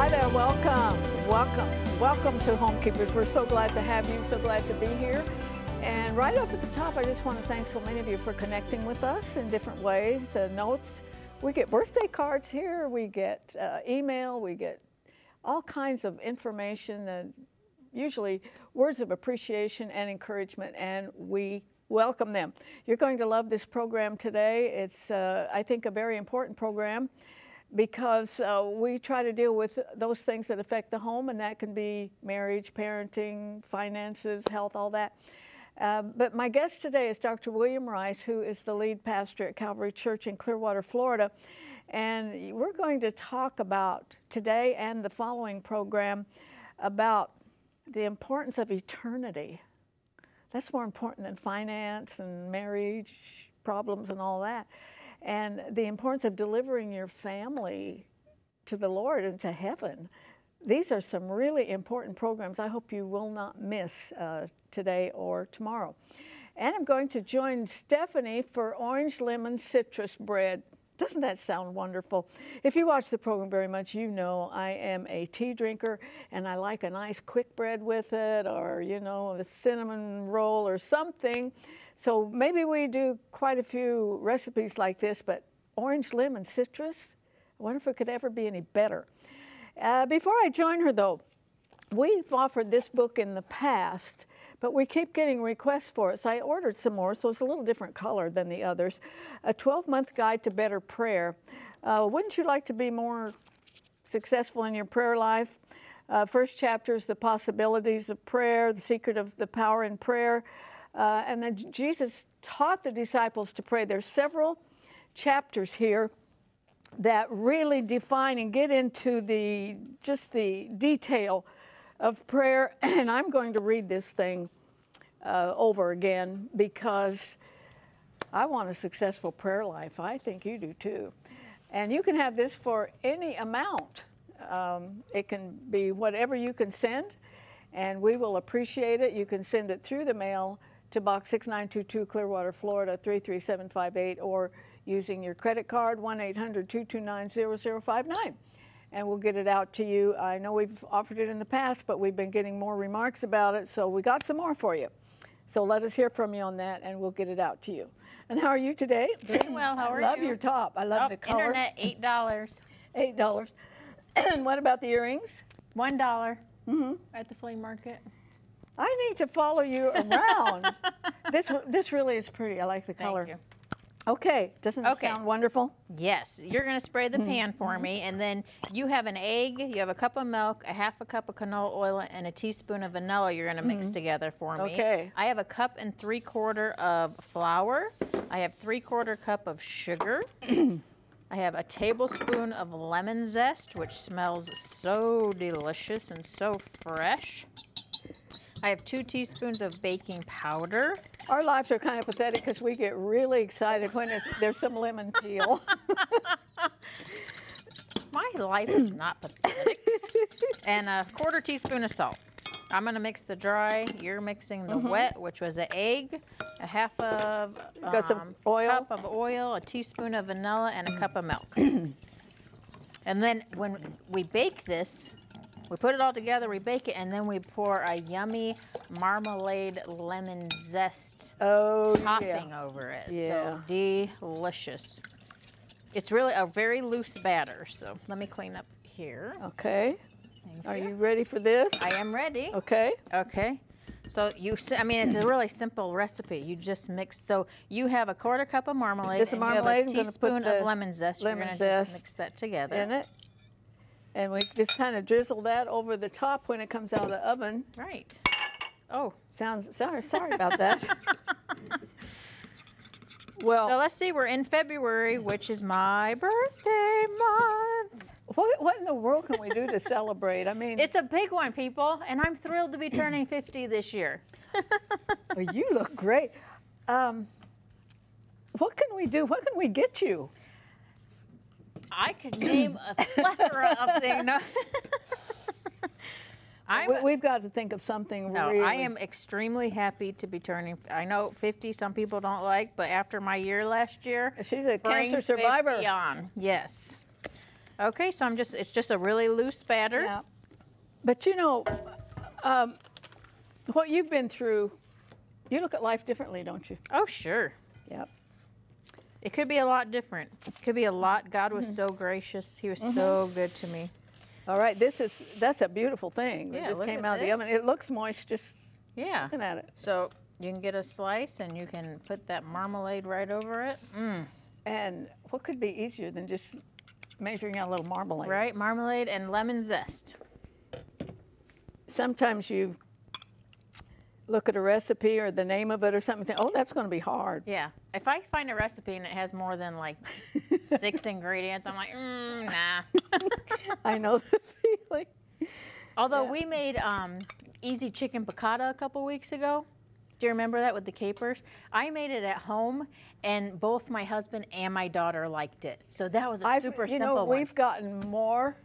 Hi there, welcome to Homekeepers. We're so glad to have you, so glad to be here. And right up at the top, I just want to thank so many of you for connecting with us in different ways, notes. We get birthday cards here, we get email, we get all kinds of information, and usually words of appreciation and encouragement, and we welcome them. You're going to love this program today. It's, I think, a very important program because we try to deal with those things that affect the home, and that can be marriage, parenting, finances, health, all that. But my guest today is Dr. William Rice, who is the lead pastor at Calvary Church in Clearwater, Florida. And we're going to talk about today and the following program about the importance of eternity. That's more important than finance and marriage problems and all that. And the importance of delivering your family to the Lord and to heaven. These are some really important programs I hope you will not miss today or tomorrow. And I'm going to join Stephanie for orange lemon citrus bread. Doesn't that sound wonderful? If you watch the program very much, you know I am a tea drinker and I like a nice quick bread with it, or, you know, a cinnamon roll or something. So maybe we do quite a few recipes like this, but orange lemon citrus, I wonder if it could ever be any better. Before I join her, though, we've offered this book in the past, but we keep getting requests for it. So I ordered some more, so it's a little different color than the others. A 12-month guide to better prayer. Wouldn't you like to be more successful in your prayer life? First chapter is the possibilities of prayer, the secret of the power in prayer. And then Jesus taught the disciples to pray. There's several chapters here that really define and get into just the detail of prayer. And I'm going to read this thing over again because I want a successful prayer life. I think you do too. And you can have this for any amount. It can be whatever you can send, and we will appreciate it. You can send it through the mail to Box 6922, Clearwater, Florida, 33758, or using your credit card, 1-800-229-0059. And we'll get it out to you. I know we've offered it in the past, but we've been getting more remarks about it, so we got some more for you. So let us hear from you on that, and we'll get it out to you. And how are you today? Doing well. How are you? I love your top. I love the color. Internet, $8. $8. And what about the earrings? $1 at the flea market. I need to follow you around. This really is pretty. I like the color. Thank you. Okay, doesn't it sound wonderful? Yes, you're going to spray the pan for me, and then you have an egg, you have a cup of milk, a half a cup of canola oil, and a teaspoon of vanilla you're going to mix together for me. Okay. I have a cup and 3/4 of flour. I have 3/4 cup of sugar. I have a tablespoon of lemon zest, which smells so delicious and so fresh. I have 2 teaspoons of baking powder. Our lives are kind of pathetic because we get really excited when there's some lemon peel. My life is not pathetic. And a 1/4 teaspoon of salt. I'm going to mix the dry. You're mixing the wet, which was an egg, a half of Got some oil. cup of oil, a teaspoon of vanilla, and a cup of milk. And then when we bake this, we put it all together, we bake it, and then we pour a yummy marmalade lemon zest topping over it. Yeah. So delicious. It's really a very loose batter, so let me clean up here. Okay. Thank Are you ready for this? I am ready. Okay. Okay. So I mean, it's a really simple recipe. You just mix. So you have a 1/4 cup of marmalade, This and marmalade, you have a teaspoon of lemon zest. lemon You're going to zest just mix that together. in it. And we just kind of drizzle that over the top when it comes out of the oven. Right. Oh. Sorry about that. Well, So let's see, we're in February, which is my birthday month. what in the world can we do to celebrate? I mean, It's a big one, people, and I'm thrilled to be turning 50 this year. well, you look great. What can we do? What can we get you? I could name a plethora of things. No. We've got to think of something really. I am extremely happy to be turning. I know 50 some people don't like, but after my year last year. She's a bring cancer survivor. 50 on. Yes. Okay, so it's just a really loose batter. Yeah. But you know, what you've been through, you look at life differently, don't you? Oh, sure. Yep. It could be a lot different. It could be a lot. God was so gracious. He was so good to me. All right, that's a beautiful thing that Yeah, just look came at out of the this. oven. It looks moist just Yeah. looking at it. So you can get a slice and you can put that marmalade right over it. And what could be easier than just measuring out a little marmalade? Right, marmalade and lemon zest. Sometimes you look at a recipe or the name of it or something and think, oh, that's going to be hard. Yeah. If I find a recipe and it has more than like 6 ingredients, I'm like, nah. I know the feeling. Although we made easy chicken piccata a couple weeks ago. Do you remember that with the capers? I made it at home, and both my husband and my daughter liked it. So that was a super simple one. We've gotten more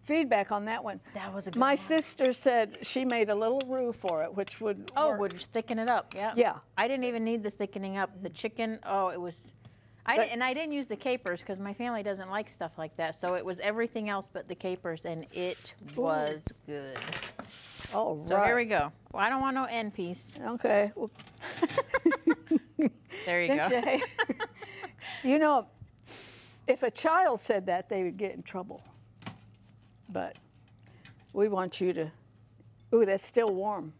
feedback on that one. That was a good My one. sister said she made a little roux for it, which would work. Would just thicken it up, yeah. Yeah. I didn't even need the thickening up. The chicken, it was... and I didn't use the capers because my family doesn't like stuff like that. So it was everything else but the capers, and it was good. Oh, So here we go. Well, I don't want no end piece. Okay. Well, There you go. You know, if a child said that, they would get in trouble. But we want you to... Ooh, that's still warm.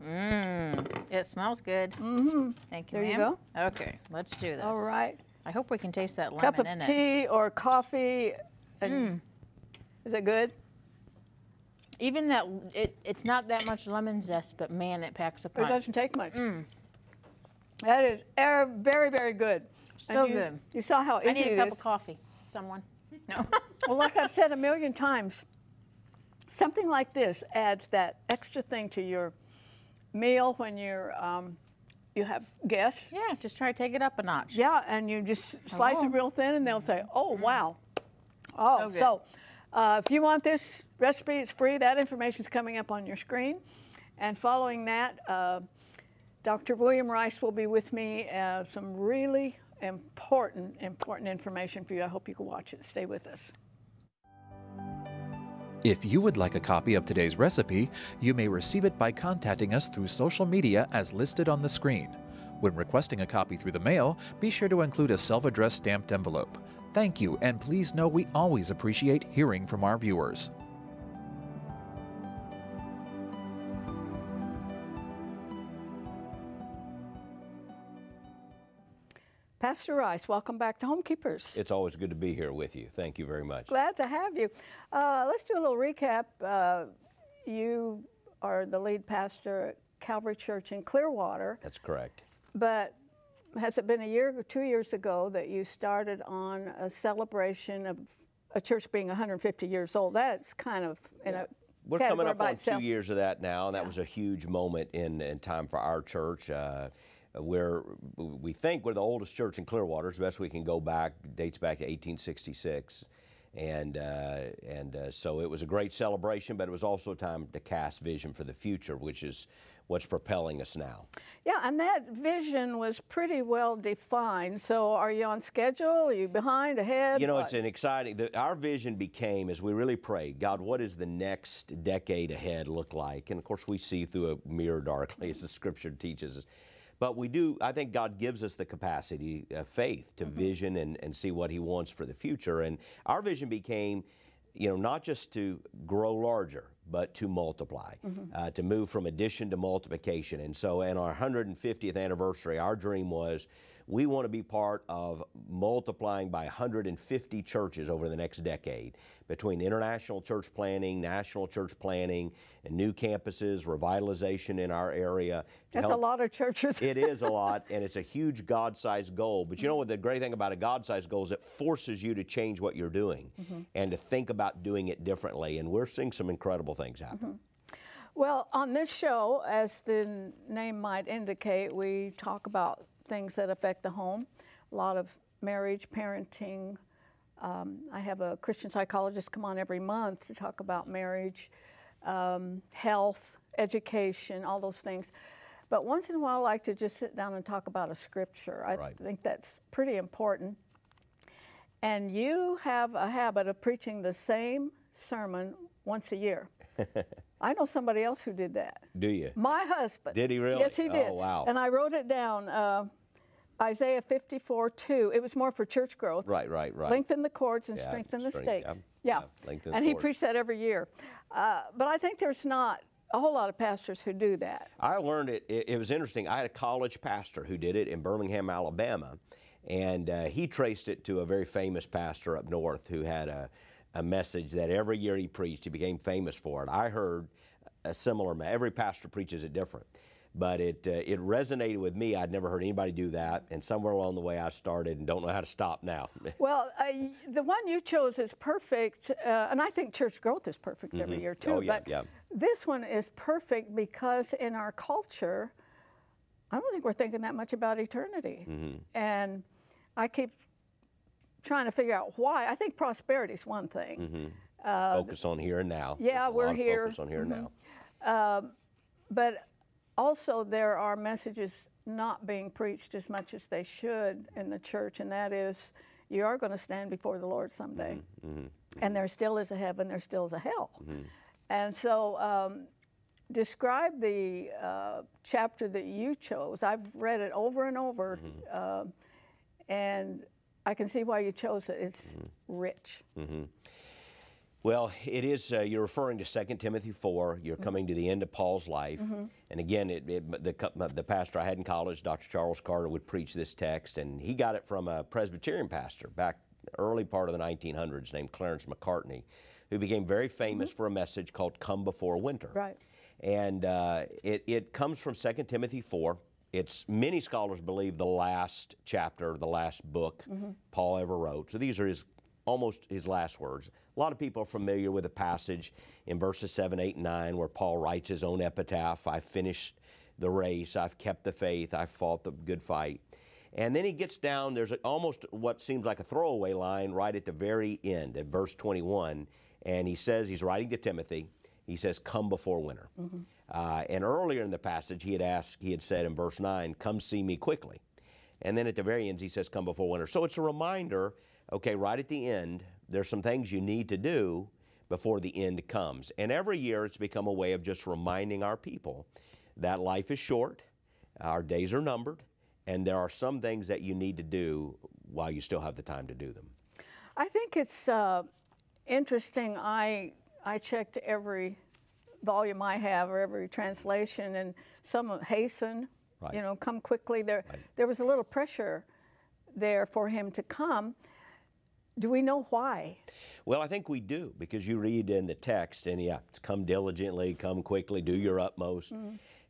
It smells good. Thank you, There you ma'am. Okay, let's do this. All right. I hope we can taste that lemon Cup of in it. tea or coffee. And is it good? Even that, it's not that much lemon zest, but man, it packs a It punch. doesn't take much. That is very, very good. So And good. You saw how easy I need a it cup is. of coffee. Someone? No. Well, like I've said a million times, something like this adds that extra thing to your meal when you have guests. Yeah, just try to take it up a notch. Yeah, and you just slice it real thin, and they'll say, "Oh, wow." Oh, So if you want this recipe, it's free. That information is coming up on your screen. And following that, Dr. William Rice will be with me. Some really important information for you. I hope you can watch it. Stay with us. If you would like a copy of today's recipe, you may receive it by contacting us through social media as listed on the screen. When requesting a copy through the mail, be sure to include a self-addressed stamped envelope. Thank you, and please know we always appreciate hearing from our viewers. Pastor Rice, welcome back to Homekeepers. It's always good to be here with you. Thank you very much. Glad to have you. Let's do a little recap. You are the lead pastor at Calvary Church in Clearwater, That's correct. but has it been a year or 2 years ago that you started on a celebration of a church being 150 years old? That's kind of in a We're category coming up by on itself. 2 years of that now, and that was a huge moment in time for our church. We think we're the oldest church in Clearwater, as best we can go back, dates back to 1866. And so it was a great celebration, but it was also time to cast vision for the future, which is what's propelling us now. Yeah, and that vision was pretty well defined. So are you on schedule? Are you behind, ahead? You know, What? it's an exciting, our vision became, as we really prayed, God, what does the next decade ahead look like? And of course, we see through a mirror darkly, as the scripture teaches us. But we do, I think God gives us the capacity, faith, to vision and see what He wants for the future. And our vision became, you know, not just to grow larger, but to multiply, to move from addition to multiplication. And so in our 150th anniversary, our dream was we want to be part of multiplying by 150 churches over the next decade, between international church planning, national church planning, and new campuses, revitalization in our area. That's a lot of churches. It is a lot, and it's a huge God-sized goal. But you know what the great thing about a God-sized goal is? It forces you to change what you're doing and to think about doing it differently. And we're seeing some incredible things happen. Well, on this show, as the name might indicate, we talk about things that affect the home, a lot of marriage, parenting. I have a Christian psychologist come on every month to talk about marriage, health, education, all those things. But once in a while, I like to just sit down and talk about a scripture. I think that's pretty important. and you have a habit of preaching the same sermon once a year. I know somebody else who did that. Do you? My husband. Did he really? Yes, he did. Oh, wow. And I wrote it down, Isaiah 54:2. It was more for church growth. Right. Lengthen the cords and Yeah, strengthen the strength, stakes. yeah. Yeah. Lengthen the And he cords. preached that every year. But I think there's not a whole lot of pastors who do that. I learned it. It was interesting. I had a college pastor who did it in Birmingham, Alabama, and he traced it to a very famous pastor up north who had a message that every year he preached, he became famous for it. I heard a similar, every pastor preaches it different, but it resonated with me. I'd never heard anybody do that, and somewhere along the way I started and don't know how to stop now. Well, the one you chose is perfect, and I think church growth is perfect every year too. Oh, yeah, but yeah. this one is perfect because in our culture, I don't think we're thinking that much about eternity. And I keep trying to figure out why. I think prosperity is one thing. Focus on here and now. Yeah, There's a we're lot of here. Focus on here and now. But also there are messages not being preached as much as they should in the church, and that is you are going to stand before the Lord someday. And there still is a heaven, there still is a hell. And so describe the chapter that you chose. I've read it over and over, and I can see why you chose it. It's rich. Well, it is, you're referring to 2 Timothy 4. You're coming to the end of Paul's life. And again, the pastor I had in college, Dr. Charles Carter, would preach this text, and he got it from a Presbyterian pastor back early part of the 1900s named Clarence McCartney, who became very famous for a message called Come Before Winter. Right. And it comes from 2 Timothy 4. It's, many scholars believe, the last chapter, the last book Paul ever wrote. So these are almost his last words. A lot of people are familiar with the passage in verses 7, 8, and 9 where Paul writes his own epitaph. I've finished the race, I've kept the faith, I've fought the good fight. And then he gets down, there's almost what seems like a throwaway line right at the very end, at verse 21, and he says, he's writing to Timothy, he says, come before winter. And earlier in the passage, he had said in verse 9, come see me quickly. And then at the very end, he says, come before winter. So it's a reminder, okay, right at the end, there's some things you need to do before the end comes. And every year, it's become a way of just reminding our people that life is short, our days are numbered, and there are some things that you need to do while you still have the time to do them. I think it's interesting. I checked every volume I have or every translation, and some hasten, Right. you know, come quickly. There was a little pressure there for him to come. Do we know why? Well, I think we do, because you read in the text, and yeah, it's come diligently, come quickly, do your utmost.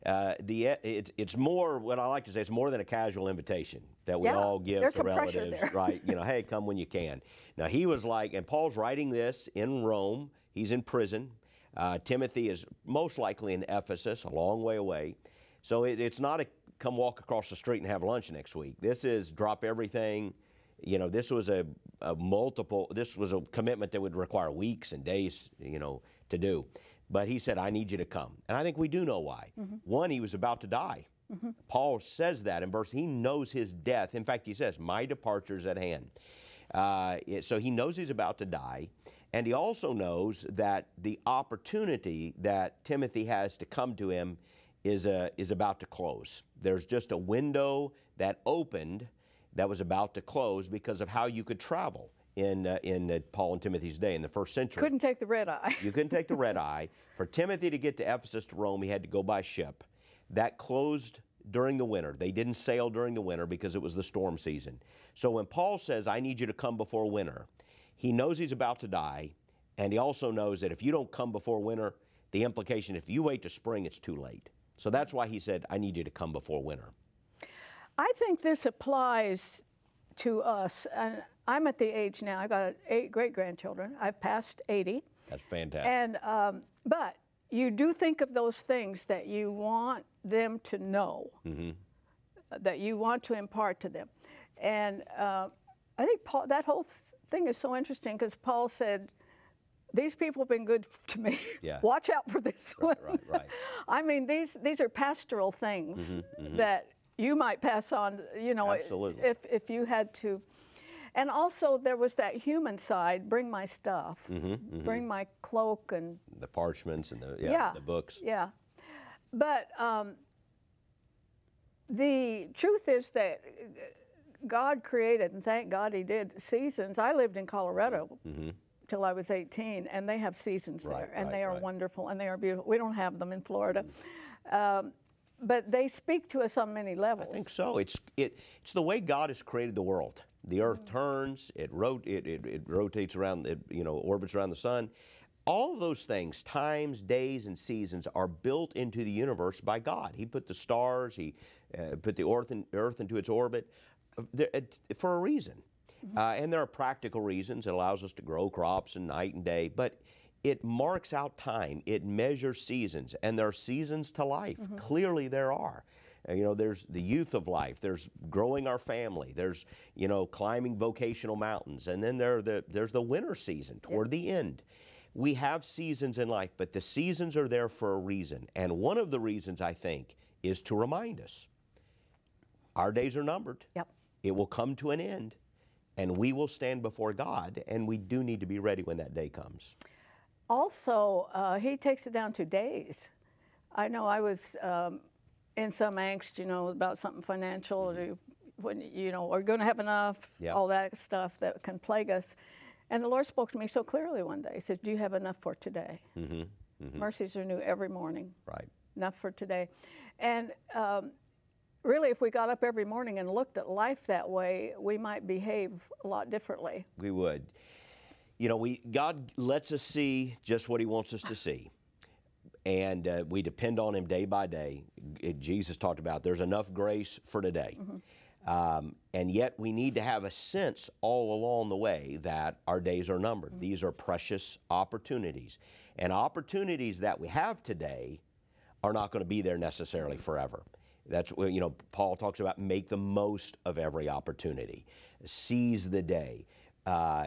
It's more, what I like to say, it's more than a casual invitation that we all give there's to some pressure relatives, there. right? You know, hey, come when you can. Now, he was like, and Paul's writing this in Rome. He's in prison. Timothy is most likely in Ephesus, a long way away. So it's not a come walk across the street and have lunch next week. This is drop everything. You know, this was a commitment that would require weeks and days, you know, to do. But he said, I need you to come. And I think we do know why. One, he was about to die. Paul says that in verse, he knows his death. In fact, he says, my departure is at hand. So he knows he's about to die. And he also knows that the opportunity that Timothy has to come to him is about to close. There's just a window that opened that was about to close because of how you could travel in Paul and Timothy's day in the first century. Couldn't take the red eye. You couldn't take the red eye. For Timothy to get to Ephesus to Rome, he had to go by ship. That closed during the winter. They didn't sail during the winter because it was the storm season. So when Paul says, I need you to come before winter, he knows he's about to die, and he also knows that if you don't come before winter, the implication, if you wait to spring, it's too late. So that's why he said, I need you to come before winter. I think this applies to us, and I'm at the age now, I got 8 great-grandchildren. I've passed 80. That's fantastic. And, but you do think of those things that you want them to know, that you want to impart to them. And I think Paul, that whole thing is so interesting because Paul said, these people have been good to me. Yeah. Watch out for this one. Right. I mean, these are pastoral things that you might pass on, you know, Absolutely. if you had to. And also there was that human side, bring my stuff, bring my cloak and the parchments and the books. Yeah. But the truth is that God created, and thank God he did, seasons. I lived in Colorado till I was 18, and they have seasons there, and they are wonderful, and they are beautiful. We don't have them in Florida. But they speak to us on many levels. I think so. It's the way God has created the world. The earth turns, it rotates around, orbits around the sun. All of those things, times, days, and seasons, are built into the universe by God. He put the stars, he put the earth into its orbit for a reason. And there are practical reasons. It allows us to grow crops and night and day, but it marks out time. It measures seasons, and there are seasons to life. Clearly there are. There's the youth of life. There's growing our family. There's, climbing vocational mountains. And then there's the winter season toward the end. We have seasons in life, but the seasons are there for a reason. And one of the reasons, I think, is to remind us our days are numbered. Yep. It will come to an end, and we will stand before God, and we do need to be ready when that day comes. Also, he takes it down to days. I know I was in some angst, about something financial, or when, are you going to have enough, all that stuff that can plague us. And the Lord spoke to me so clearly one day. He said, do you have enough for today? Mercies are new every morning. Right. Enough for today. And really, if we got up every morning and looked at life that way, we might behave a lot differently. We would. God lets us see just what he wants us to see. And we depend on him day by day. Jesus talked about there's enough grace for today. And yet we need to have a sense all along the way that our days are numbered. These are precious opportunities. And opportunities that we have today are not going to be there necessarily forever. That's what, Paul talks about, make the most of every opportunity. Seize the day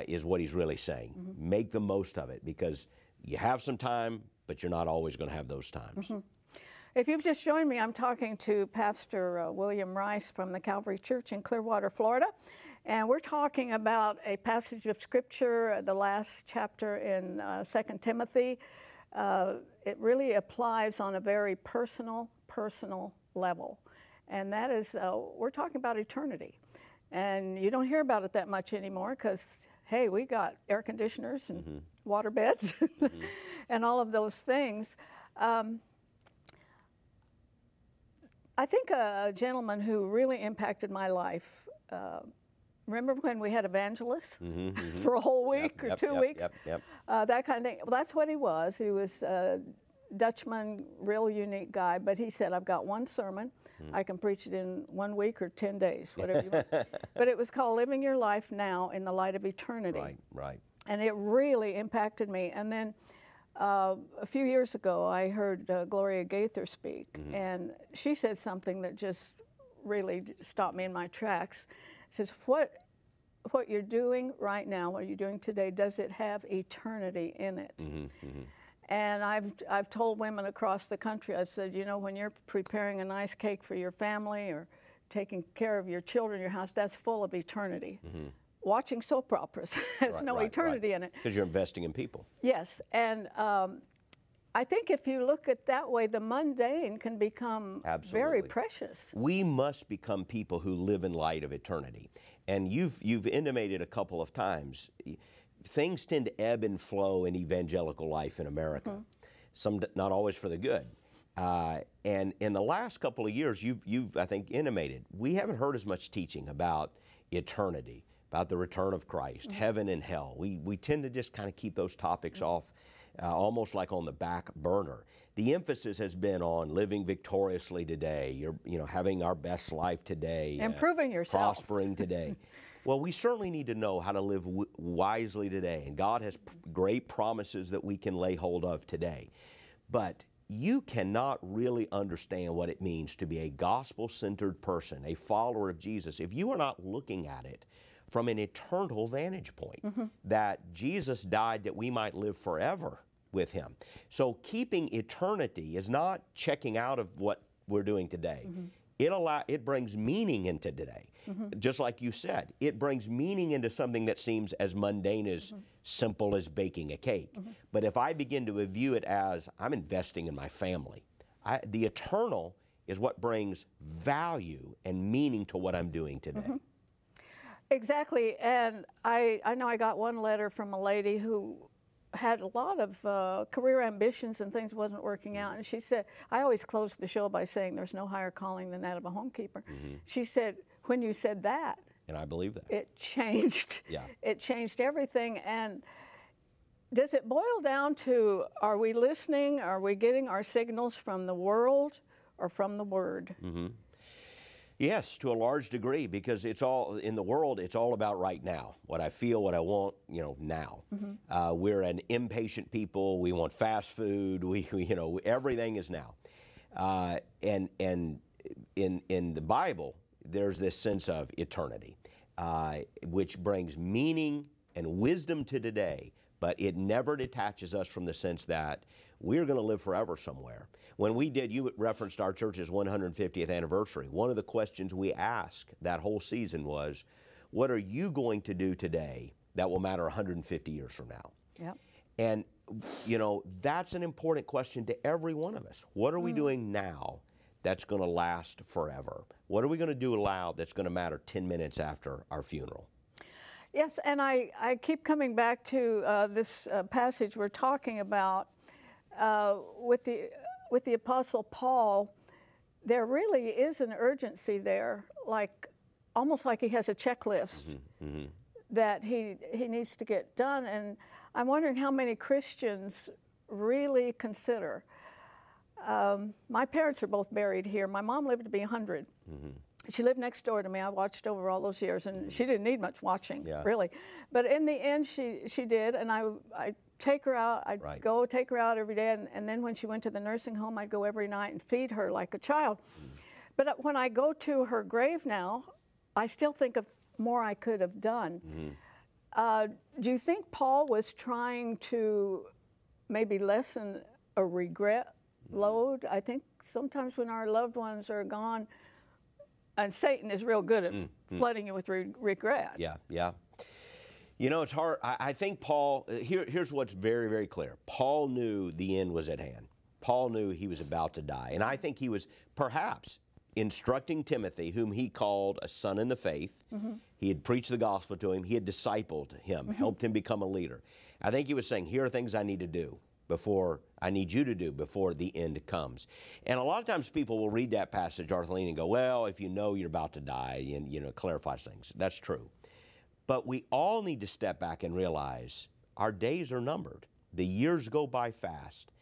is what he's really saying. Make the most of it, because you have some time, but you're not always going to have those times. If you've just joined me, I'm talking to Pastor William Rice from the Calvary Church in Clearwater, Florida. And we're talking about a passage of Scripture, the last chapter in 2 Timothy. It really applies on a very personal level. And that is, we're talking about eternity. And you don't hear about it that much anymore because, hey, we got air conditioners and water beds and all of those things. I think a gentleman who really impacted my life, remember when we had evangelists for a whole week or 2 weeks? That kind of thing. Well, that's what he was. He was a Dutchman, real unique guy, but he said, I've got one sermon. I can preach it in 1 week or 10 days, whatever you want. But it was called Living Your Life Now in the Light of Eternity. Right. And it really impacted me. And then a few years ago, I heard Gloria Gaither speak, and she said something that just really stopped me in my tracks. She says, what you're doing right now, what you're doing today, does it have eternity in it? And I've told women across the country, I said, when you're preparing a nice cake for your family or taking care of your children, your house, that's full of eternity. Watching soap operas has no eternity in it. Because you're investing in people. Yes, and I think if you look at that way, the mundane can become very precious. We must become people who live in light of eternity. And you've intimated a couple of times, things tend to ebb and flow in evangelical life in America. Some not always for the good. And in the last couple of years, you've I think intimated, we haven't heard as much teaching about eternity, about the return of Christ, heaven and hell. We tend to just kind of keep those topics off, almost like on the back burner. The emphasis has been on living victoriously today, having our best life today. Improving yourself. Prospering today. Well, we certainly need to know how to live wisely today, and God has great promises that we can lay hold of today. But you cannot really understand what it means to be a gospel-centered person, a follower of Jesus, if you are not looking at it from an eternal vantage point, that Jesus died that we might live forever with him. So keeping eternity is not checking out of what we're doing today. it brings meaning into today. Just like you said, it brings meaning into something that seems as mundane as simple as baking a cake. But if I begin to view it as I'm investing in my family, the eternal is what brings value and meaning to what I'm doing today. Exactly, and I know I got one letter from a lady who had a lot of career ambitions and things wasn't working out, and she said, I always close the show by saying there's no higher calling than that of a homekeeper. She said, when you said that, and I believe that, it changed. Yeah. It changed everything. And does it boil down to, are we listening, are we getting our signals from the world or from the Word? Yes, to a large degree, because it's all in the world. It's all about right now, what I feel, what I want, now. We're an impatient people. We want fast food. We everything is now. And in the Bible, there's this sense of eternity, which brings meaning and wisdom to today. But it never detaches us from the sense that we're going to live forever somewhere. When we did, you referenced our church's 150th anniversary. One of the questions we asked that whole season was, what are you going to do today that will matter 150 years from now? Yep. And, that's an important question to every one of us. What are we doing now that's going to last forever? What are we going to do loud that's going to matter 10 minutes after our funeral? Yes, and I keep coming back to this passage we're talking about with the Apostle Paul. There really is an urgency there, almost like he has a checklist that he needs to get done. And I'm wondering how many Christians really consider. My parents are both buried here. My mom lived to be 100. She lived next door to me. I watched over all those years, and she didn't need much watching, really. But in the end, she did, and I take her out. I'd go take her out every day, and then when she went to the nursing home, I'd go every night and feed her like a child. But when I go to her grave now, I still think of more I could have done. Do you think Paul was trying to maybe lessen a regret load? I think sometimes when our loved ones are gone, and Satan is real good at flooding you with regret. Yeah. It's hard. I think Paul, here's what's very, very clear. Paul knew the end was at hand. Paul knew he was about to die. And I think he was perhaps instructing Timothy, whom he called a son in the faith. He had preached the gospel to him. He had discipled him, helped him become a leader. I think he was saying, here are things I need to do I need you to do before the end comes. And a lot of times people will read that passage, Arthelene, and go, well, if you know you're about to die, and it clarifies things. That's true. But we all need to step back and realize our days are numbered. The years go by fast.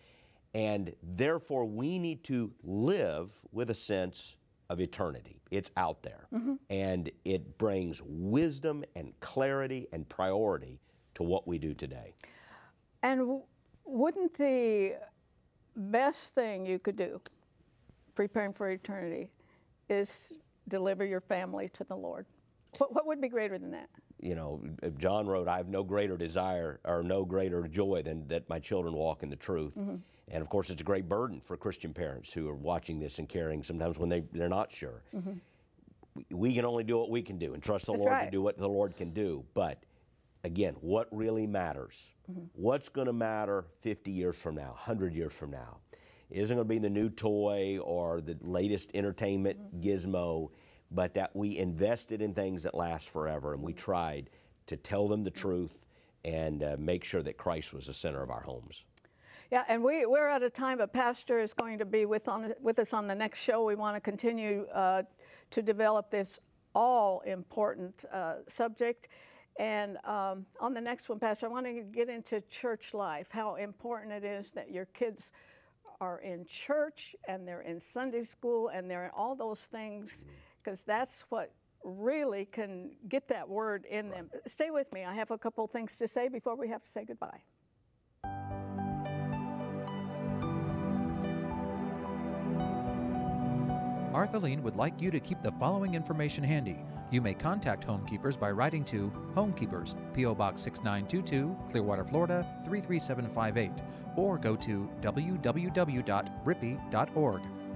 And therefore, we need to live with a sense of eternity. It's out there. And it brings wisdom and clarity and priority to what we do today. And wouldn't the best thing you could do, preparing for eternity, is deliver your family to the Lord? What would be greater than that? John wrote, I have no greater desire or no greater joy than that my children walk in the truth. And of course, it's a great burden for Christian parents who are watching this and caring sometimes when they're not sure. We can only do what we can do and trust the Lord to do what the Lord can do. But again, what really matters? What's going to matter 50 years from now, 100 years from now? It isn't going to be the new toy or the latest entertainment gizmo, but that we invested in things that last forever, and we tried to tell them the truth and make sure that Christ was the center of our homes. Yeah, and we're at a time, a pastor is going to be with us on the next show. We want to continue to develop this all-important subject. And on the next one, Pastor, I want to get into church life, how important it is that your kids are in church and they're in Sunday school and they're in all those things, because that's what really can get that word in them. Stay with me. I have a couple things to say before we have to say goodbye. Arthelene would like you to keep the following information handy. You may contact Homekeepers by writing to Homekeepers, P.O. Box 6922, Clearwater, Florida 33758, or go to www.rippy.org.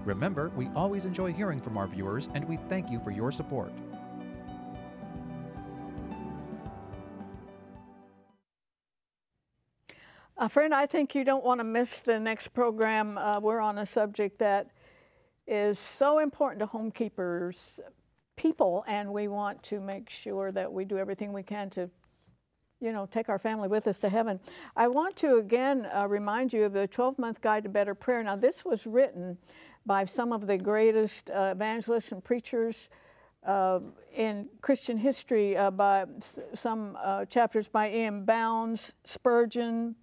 Remember, we always enjoy hearing from our viewers, and we thank you for your support. Friend, I think you don't want to miss the next program. We're on a subject that is so important to Homekeepers people, and we want to make sure that we do everything we can to, take our family with us to heaven. I want to again remind you of the 12-month guide to better prayer. Now, this was written by some of the greatest evangelists and preachers in Christian history, by some chapters by E.M. Bounds, Spurgeon,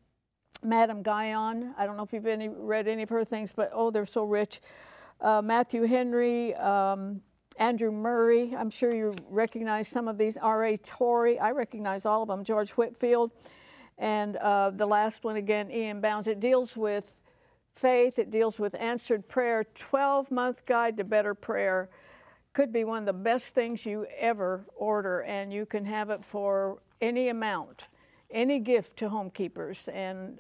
Madame Guyon. I don't know if you've read any of her things, but they're so rich. Matthew Henry, Andrew Murray, I'm sure you recognize some of these. R.A. Torrey, I recognize all of them. George Whitefield, and the last one again, E.M. Bounds. It deals with faith, it deals with answered prayer. 12-month guide to better prayer could be one of the best things you ever order, and you can have it for any amount, any gift to Homekeepers. And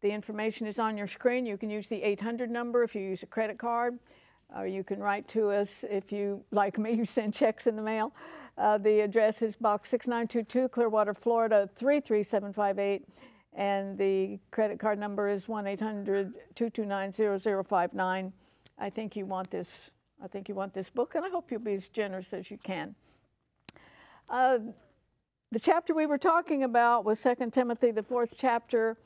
the information is on your screen. You can use the 800 number if you use a credit card. Or you can write to us if you, like me, you send checks in the mail. The address is Box 6922, Clearwater, Florida, 33758. And the credit card number is 1-800-229-0059. I think you want this. I think you want this book, and I hope you'll be as generous as you can. The chapter we were talking about was 2 Timothy, the 4th chapter,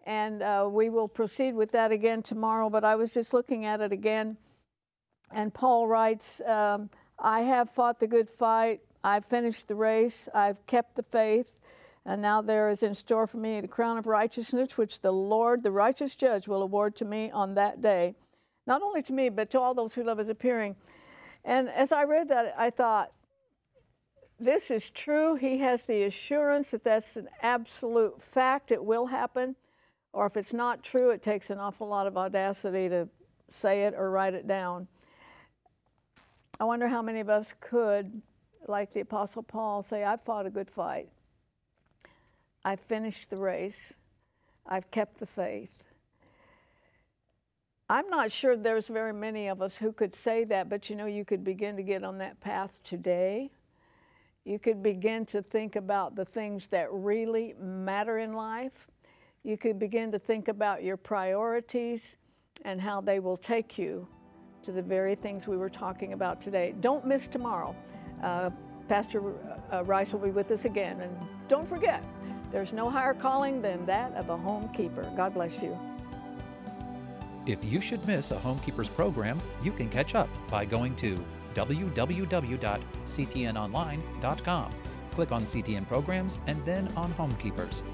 and we will proceed with that again tomorrow. But I was just looking at it again. And Paul writes, I have fought the good fight, I've finished the race, I've kept the faith, and now there is in store for me the crown of righteousness, which the Lord, the righteous judge, will award to me on that day. Not only to me, but to all those who love his appearing. And as I read that, I thought, this is true. He has the assurance that that's an absolute fact. It will happen. Or if it's not true, it takes an awful lot of audacity to say it or write it down. I wonder how many of us could, like the Apostle Paul, say, I've fought a good fight. I've finished the race. I've kept the faith. I'm not sure there's very many of us who could say that, but you could begin to get on that path today. You could begin to think about the things that really matter in life. You could begin to think about your priorities and how they will take you to the very things we were talking about today. Don't miss tomorrow. Pastor Rice will be with us again. And don't forget, there's no higher calling than that of a homekeeper. God bless you. If you should miss a Homekeepers program, you can catch up by going to www.ctnonline.com. Click on CTN Programs and then on Homekeepers.